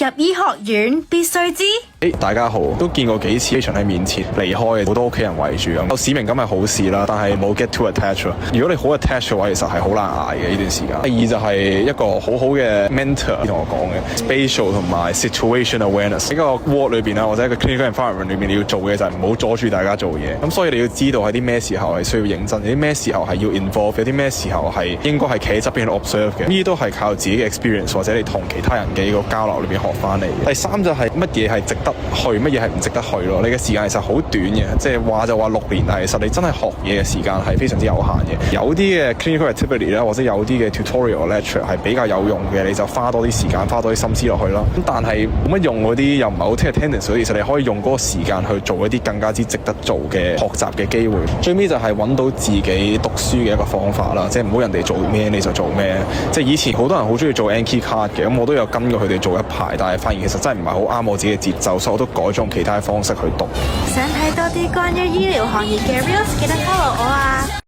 入醫學院必須知。大家好，都見過幾次 patient 喺面前離開，好多屋企人圍住咁，有使命感係好事啦，但係冇 get too attached 咯。如果你好 attached 嘅話，其實係好難捱嘅呢段時間。第二就係一個好好嘅 mentor 同我講嘅 spatial 同埋 situation awareness。喺個 ward 裏邊啦，或者一個 clinical environment 裏邊，你要做嘅就係唔好阻住大家做嘢。咁所以你要知道喺啲咩時候係需要認真，有啲咩時候係要 involve，有啲咩時候係應該係企喺側邊去 observe 嘅。呢啲都係靠自己嘅 experience 或者你同其他人嘅呢個交流裏邊學翻嚟。第三就係乜嘢係值得去，乜嘢係唔值得去咯。你嘅時間其實好短嘅，即係話就話6年，但係其實你真係學嘢嘅時間係非常之有限嘅。有啲嘅 clinical activity 啦，或者有啲嘅 tutorial lecture 係比較有用嘅，你就花多啲時間，花多啲心思落去啦。咁但係冇乜用嗰啲又唔係好 take attendance，所以其實你可以用嗰個時間去做一啲更加之值得做嘅學習嘅機會。最尾就係揾到自己讀書嘅一個方法啦，即係唔好人哋做咩你就做咩。即係以前好多人好中意做 Anki card 嘅，咁我都有跟過佢哋做一排，但係發現其實真係唔係好啱我自己嘅節奏，所以我都改咗用其他方式去讀。想睇多啲關於醫療行業嘅 reels，記得 follow 我啊！